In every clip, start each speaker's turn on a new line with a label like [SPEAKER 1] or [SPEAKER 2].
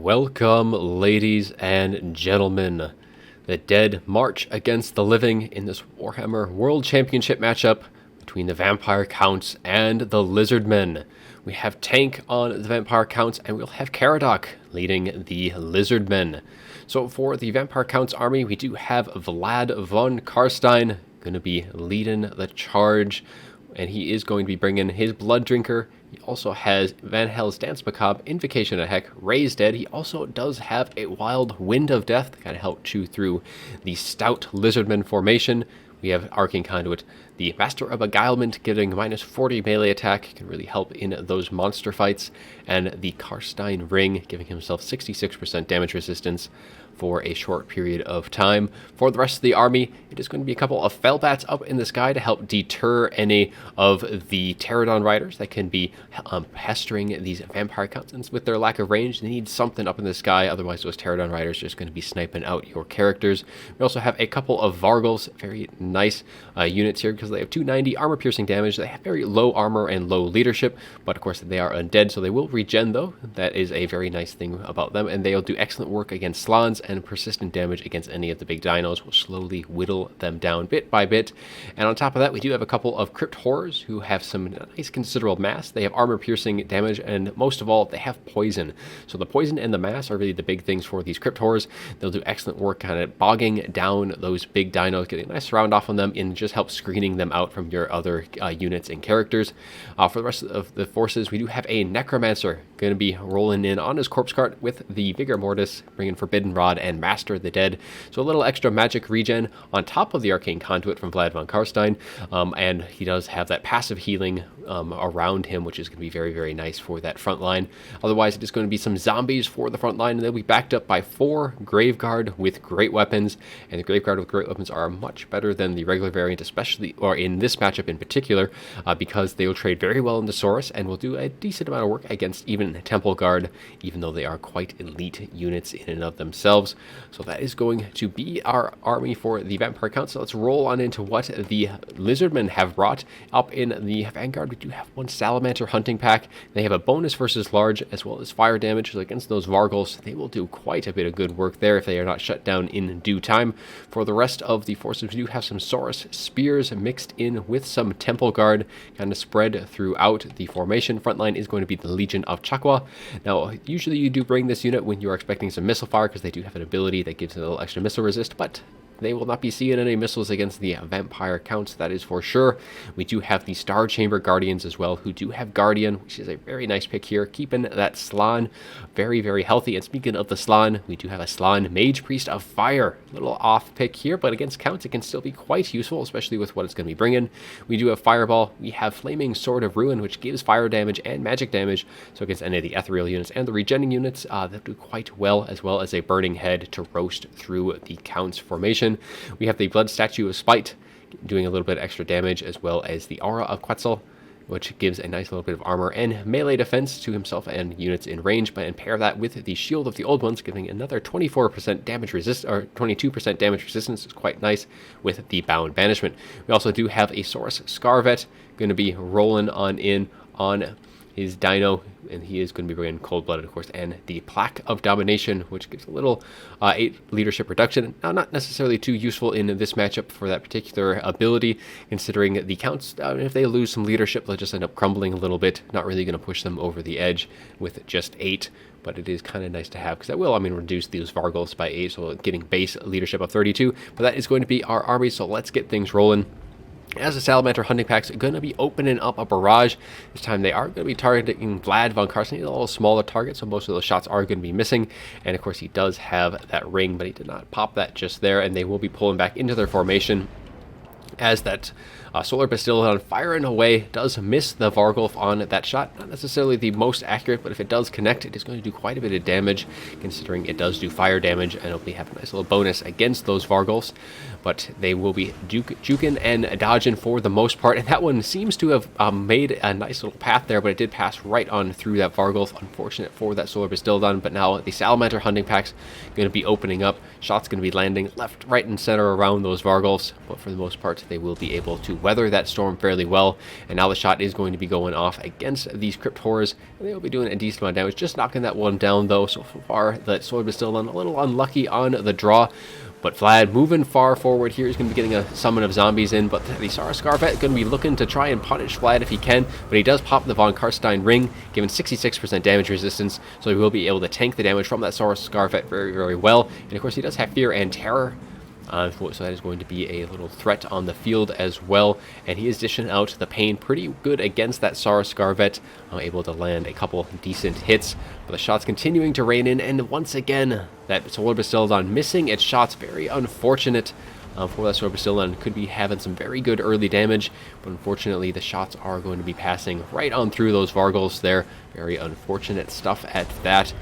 [SPEAKER 1] Welcome, ladies and gentlemen. The dead march against the living in this Warhammer World Championship matchup between the Vampire Counts and the Lizardmen. We have Tank on the Vampire Counts, and we'll have Karadok leading the Lizardmen. So for the Vampire Counts army, we do have Vlad von Karstein going to be leading the charge, and he is going to be bringing his Blood Drinker. He also has Van Hel's Dance Macabre, Invocation of Heck, Raise Dead. He also does have a Wild Wind of Death to kind of help chew through the stout Lizardman formation. We have Arcane Conduit, the Master of Beguilement, giving minus 40 melee attack, can really help in those monster fights, and the Karstein Ring, giving himself 66% damage resistance for a short period of time. For the rest of the army, it is going to be a couple of Fellbats up in the sky to help deter any of the Pterodon riders that can be pestering these Vampire Counts. And with their lack of range, they need something up in the sky, otherwise those Pterodon riders are just going to be sniping out your characters. We also have a couple of Vargals, very nice units here because they have 290 armor piercing damage. They have very low armor and low leadership, but of course they are undead, so they will regen though. That is a very nice thing about them, and they'll do excellent work against Slans, and persistent damage against any of the big dinos will slowly whittle them down bit by bit. And on top of that, we do have a couple of Crypt Horrors who have some nice considerable mass. They have armor piercing damage, and most of all, they have poison. So the poison and the mass are really the big things for these Crypt Horrors. They'll do excellent work kind of bogging down those big dinos, getting a nice round off on them, and just help screening them out from your other units and characters. For the rest of the forces, we do have a Necromancer going to be rolling in on his corpse cart with the Vigor Mortis, bringing Forbidden Rod and Master the Dead. So a little extra magic regen on top of the Arcane Conduit from Vlad von Karstein, and he does have that passive healing around him, which is going to be very, very nice for that front line. Otherwise, it is going to be some zombies for the front line, and they'll be backed up by 4 Graveguard with great weapons, and the Graveguard with great weapons are much better than the regular variant, especially, or in this matchup in particular, because they will trade very well in the Saurus and will do a decent amount of work against even Temple Guard, even though they are quite elite units in and of themselves. So that is going to be our army for the Vampire Council. Let's roll on into what the Lizardmen have brought. Up in the Vanguard, we do have one Salamander Hunting Pack. They have a bonus versus large as well as fire damage. So against those Vargals, they will do quite a bit of good work there if they are not shut down in due time. For the rest of the forces, we do have some Saurus Spears mixed in with some Temple Guard, kind of spread throughout the formation. Frontline is going to be the Legion of Chakwa. Now, usually you do bring this unit when you are expecting some missile fire, because they do have an ability that gives a little extra missile resist, but they will not be seeing any missiles against the Vampire Counts, that is for sure. We do have the Star Chamber Guardians as well, who do have Guardian, which is a very nice pick here, keeping that Slan very, very healthy. And speaking of the Slan, we do have a Slan Mage Priest of Fire. Little off pick here, but against Counts, it can still be quite useful, especially with what it's going to be bringing. We do have Fireball. We have Flaming Sword of Ruin, which gives fire damage and magic damage, so against any of the ethereal units and the regenning units, they'll do quite well, as well as a Burning Head to roast through the Counts formation. We have the Blood Statue of Spite doing a little bit extra damage, as well as the Aura of Quetzal, which gives a nice little bit of armor and melee defense to himself and units in range, and pair that with the Shield of the Old Ones, giving another 24% damage resist, or 22% damage resistance. Is quite nice with the Bound Banishment. We also do have a Saurus Scarvet going to be rolling on in on his dino, and he is going to be bringing Cold-Blooded, of course, and the Plaque of Domination, which gives a little 8 leadership reduction. Now, not necessarily too useful in this matchup for that particular ability, considering the Counts, if they lose some leadership, they'll just end up crumbling a little bit. Not really going to push them over the edge with just 8, but it is kind of nice to have, because that will, reduce these Vargals by 8, so getting base leadership of 32. But that is going to be our army, so let's get things rolling. As the Salamander Hunting Pack's going to be opening up a barrage. This time they are going to be targeting Vlad von Karstein. He's a little smaller target, so most of those shots are going to be missing. And of course he does have that ring, but he did not pop that just there, and they will be pulling back into their formation as that Solar Bastillon firing away does miss the Vargulf on that shot. Not necessarily the most accurate, but if it does connect, it is going to do quite a bit of damage, considering it does do fire damage, and it'll be have a nice little bonus against those Vargulfs. But they will be juking and dodging for the most part, and that one seems to have made a nice little path there, but it did pass right on through that Vargulf. Unfortunate for that Solar Bastillon, but now the Salamander Hunting Pack's going to be opening up. Shots going to be landing left, right, and center around those Vargulfs, but for the most part, they will be able to weather that storm fairly well. And now the shot is going to be going off against these Crypt Horrors, and they will be doing a decent amount of damage, just knocking that one down though. So far, that Solar Bastillon a little unlucky on the draw. But Vlad moving far forward here is going to be getting a summon of zombies in, but the Saurus Scarvet is going to be looking to try and punish Vlad if he can, but he does pop the Von Karstein ring, giving 66% damage resistance, so he will be able to tank the damage from that Saurus Scarvet very, very well. And of course he does have Fear and Terror, so that is going to be a little threat on the field as well. And he is dishing out the pain pretty good against that Saurus Scarvet, able to land a couple decent hits. But the shots continuing to rain in, and once again, that Solar Bastillon missing its shots. Very unfortunate for that Solar Bastillon. Could be having some very good early damage, but unfortunately the shots are going to be passing right on through those Vargals there. Very unfortunate stuff at that.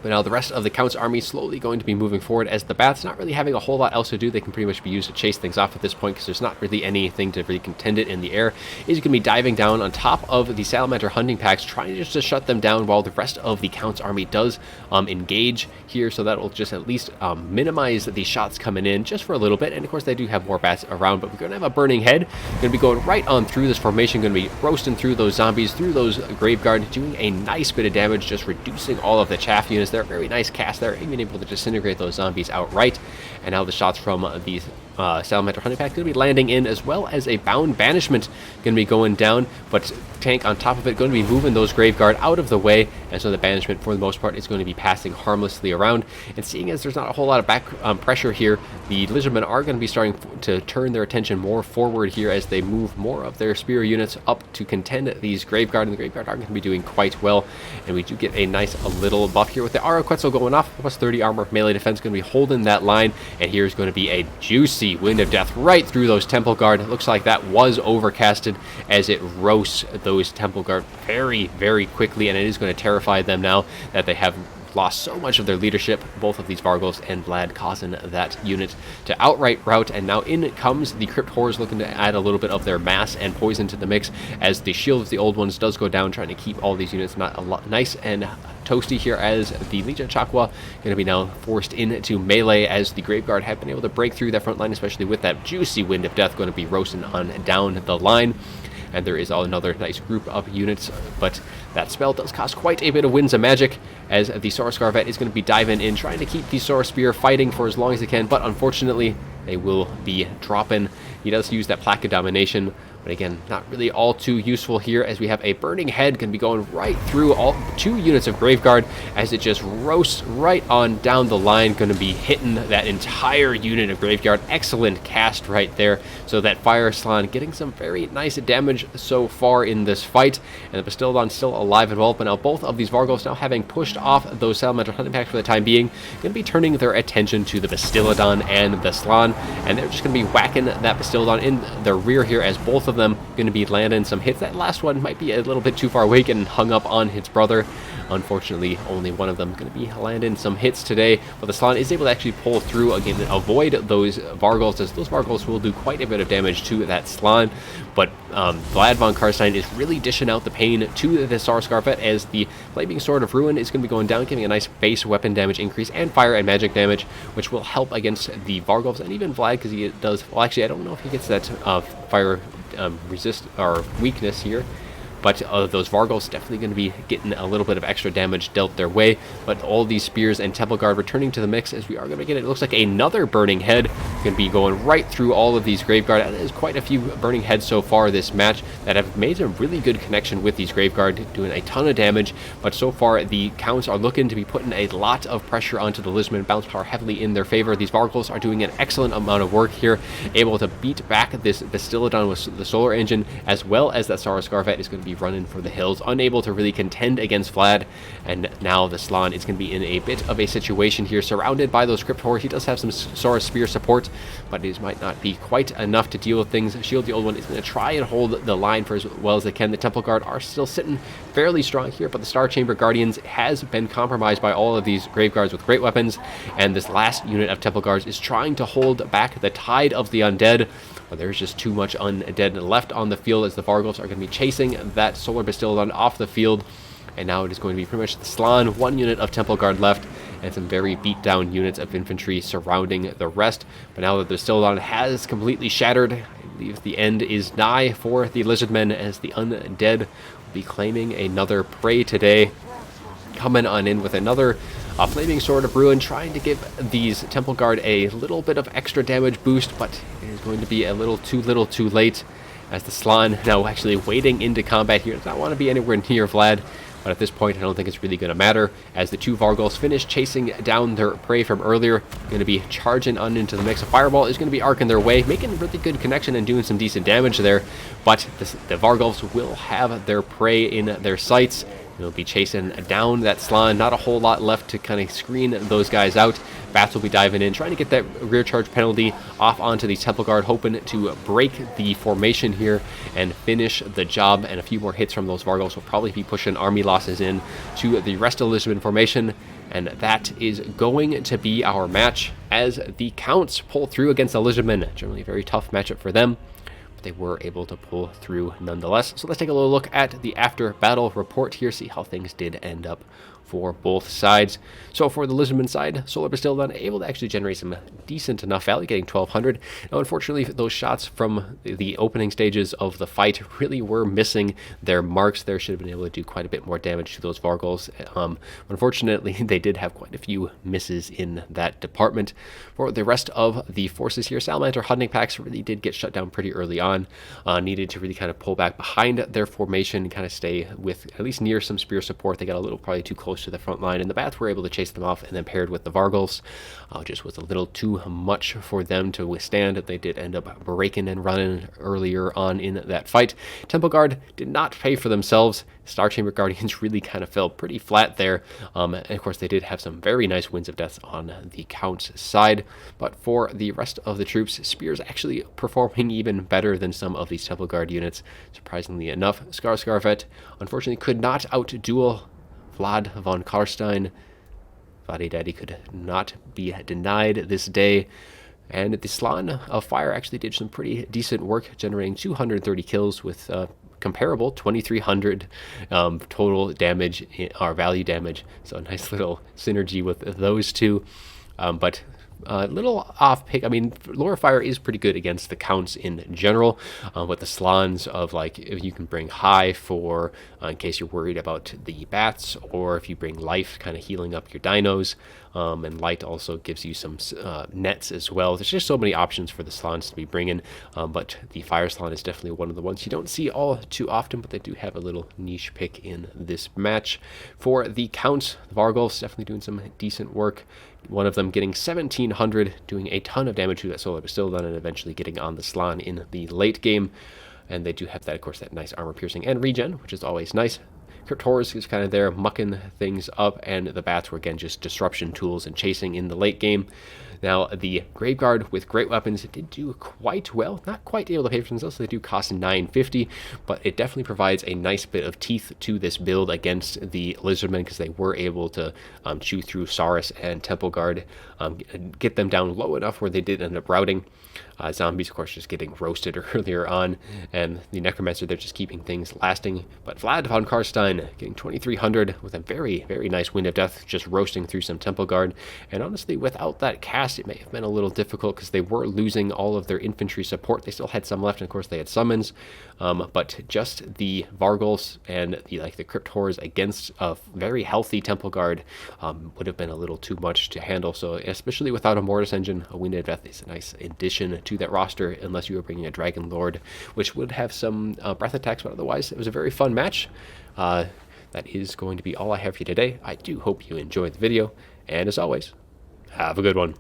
[SPEAKER 1] But now the rest of the Count's army slowly going to be moving forward, as the Bats not really having a whole lot else to do. They can pretty much be used to chase things off at this point, because there's not really anything to really contend it in the air. Is going to be diving down on top of the Salamander hunting packs, trying just to shut them down while the rest of the Count's army does engage here. So that will just at least minimize the shots coming in just for a little bit. And of course they do have more Bats around, but we're going to have a Burning Head. Going to be going right on through this formation, going to be roasting through those zombies, through those Graveguard, doing a nice bit of damage, just reducing all of the chaff units there. Very nice cast there, even able to disintegrate those zombies outright. And now the shots from the Salamander hunting pack going to be landing in, as well as a Bound Banishment going to be going down, but Tank on top of it going to be moving those Graveguard out of the way, and so the Banishment for the most part is going to be passing harmlessly around. And seeing as there's not a whole lot of back pressure here, the Lizardmen are going to be starting to turn their attention more forward here as they move more of their spear units up to contend these Graveguard, and the Graveguard are going to be doing quite well. And we do get a nice little buff here with the Ara Quetzal going off, plus 30 armor melee defense, going to be holding that line. And here's going to be a juicy Wind of Death right through those Temple Guard. It looks like that was overcasted, as it roasts those Temple Guard very, very quickly, and it is going to terrify them now that they have lost so much of their leadership, both of these Vargals and Vlad, causing that unit to outright rout. And now in comes the Crypt Horrors, looking to add a little bit of their mass and poison to the mix, as the shield of the old ones does go down, trying to keep all these units nice and toasty here, as the Legion Chakwa going to be now forced into melee, as the Graveguard have been able to break through that front line, especially with that juicy Wind of Death going to be roasting on down the line. And there is another nice group of units, but that spell does cost quite a bit of Winds of Magic, as the Saurus Scarvet is going to be diving in, trying to keep the Saurus Spear fighting for as long as they can, but unfortunately they will be dropping. He does use that Plaque of Domination, but again, not really all too useful here, as we have a Burning Head going to be going right through all 2 units of Graveguard, as it just roasts right on down the line, going to be hitting that entire unit of Graveguard. Excellent cast right there. So that Fire Slan getting some very nice damage so far in this fight, and the Bastillon still alive and well. But now both of these Vargals, now having pushed off those Salamander hunting packs for the time being, going to be turning their attention to the Bastillodon and the Slan, and they're just going to be whacking that Bastillodon in the rear here, as both of them going to be landing some hits. That last one might be a little bit too far away, getting hung up on his brother. Unfortunately, only one of them going to be landing some hits today, but the Slan is able to actually pull through again and avoid those Vargals, as those Vargals will do quite a bit of damage to that Slan. But Vlad von Karstein is really dishing out the pain to the Saurus Scarvet, as the Flaming Sword of Ruin is going to be going down, giving a nice base weapon damage increase and fire and magic damage, which will help against the Vargals and even Vlad, because he does, well, actually I don't know if he gets that fire resist or weakness here, but those Vargals definitely going to be getting a little bit of extra damage dealt their way. But all these Spears and Temple Guard returning to the mix, as we are going to get, it looks like another Burning Head going to be going right through all of these Graveguard. And there's quite a few Burning Heads so far this match that have made a really good connection with these Graveguard, doing a ton of damage. But so far the Counts are looking to be putting a lot of pressure onto the Lizardmen. Bounce power heavily in their favor. These Vargals are doing an excellent amount of work here, able to beat back this Bastillodon with the Solar Engine, as well as that Saurus Scarvet is going to be running for the hills, unable to really contend against Vlad. And now the Slan is going to be in a bit of a situation here, surrounded by those Crypt Horrors. He does have some Saurus Spear support, but it might not be quite enough to deal with things. Shield the Old One is going to try and hold the line for as well as they can. The Temple Guard are still sitting fairly strong here, but the Star Chamber Guardians has been compromised by all of these Graveguards with great weapons, and this last unit of Temple Guards is trying to hold back the tide of the undead. But there's just too much undead left on the field, as the Vargals are going to be chasing that Solar Bastillodon off the field. And now it is going to be pretty much the Slan, 1 unit of Temple Guard left, and some very beat down units of infantry surrounding the rest. But now that the Stilldawn has completely shattered, I believe the end is nigh for the Lizardmen, as the undead will be claiming another prey today. Coming on in with another Flaming Sword of Ruin, trying to give these Temple Guard a little bit of extra damage boost, but it is going to be a little too late, as the Slann now actually wading into combat here. Does not want to be anywhere near Vlad, but at this point I don't think it's really going to matter, as the two Vargals finish chasing down their prey from earlier. Going to be charging on into the mix. A Fireball is going to be arcing their way, making really good connection and doing some decent damage there, but the Vargals will have their prey in their sights. They'll be chasing down that Slann. Not a whole lot left to kind of screen those guys out. Bats will be diving in, trying to get that rear charge penalty off onto the Temple Guard, hoping to break the formation here and finish the job. And a few more hits from those Vargals will probably be pushing army losses in to the rest of Lizardmen formation. And that is going to be our match, as the Counts pull through against the Lizardmen. Generally a very tough matchup for them, they were able to pull through nonetheless. So let's take a little look at the after battle report here, see how things did end up for both sides. So for the Lizardmen side, Solar Bastildon able to actually generate some decent enough value, getting 1200. Now unfortunately, those shots from the opening stages of the fight really were missing their marks there. Should have been able to do quite a bit more damage to those Vargals. Unfortunately, they did have quite a few misses in that department. For the rest of the forces here, Salamander Hunting Packs really did get shut down pretty early on. Needed to really kind of pull back behind their formation, kind of stay with at least near some spear support. They got a little probably too close to the front line, and the Bats were able to chase them off, and then paired with the Vargals, just was a little too much for them to withstand. They did end up breaking and running earlier on in that fight. Temple Guard did not pay for themselves. Star Chamber Guardians really kind of fell pretty flat there, and of course they did have some very nice Winds of Death on the Count's side. But for the rest of the troops, Spears actually performing even better than some of these Temple Guard units, surprisingly enough. Scarvet unfortunately could not outduel Vlad von Karstein. Vladdy Daddy could not be denied this day. And the Slann of Fire actually did some pretty decent work, generating 230 kills with comparable 2300 total damage, or value damage. So a nice little synergy with those two. But a little off pick. I mean, Lore of Fire is pretty good against the Counts in general, but the Slanns of, like, if you can bring High for in case you're worried about the Bats, or if you bring Life, kind of healing up your dinos, and Light also gives you some nets as well. There's just so many options for the Slanns to be bringing, but the Fire Slann is definitely one of the ones you don't see all too often, but they do have a little niche pick in this match. For the Counts, the Vargals definitely doing some decent work. One of them getting 1700, doing a ton of damage to that Solar Bastildon, and eventually getting on the Slann in the late game. And they do have that, of course, that nice armor piercing and regen, which is always nice. Cryptoris is kind of there mucking things up, and the Bats were again just disruption tools and chasing in the late game. Now, the Graveguard with great weapons did do quite well. Not quite able to pay for themselves, so they do cost 950, but it definitely provides a nice bit of teeth to this build against the Lizardmen, because they were able to chew through Saurus and Temple Guard, get them down low enough where they did end up routing. Zombies, of course, just getting roasted earlier on, and the Necromancer, they're just keeping things lasting. But Vlad von Karstein getting 2300 with a very, very nice Wind of Death, just roasting through some Temple Guard. And honestly, without that cast, it may have been a little difficult, because they were losing all of their infantry support. They still had some left, and of course they had summons, but just the Vargals and the Crypt Horrors against a very healthy Temple Guard would have been a little too much to handle. So especially without a Mortis Engine, a Wind of Death is a nice addition to that roster, unless you were bringing a Dragon Lord, which would have some breath attacks, but otherwise it was a very fun match. That is going to be all I have for you today. I do hope you enjoyed the video, and as always, have a good one.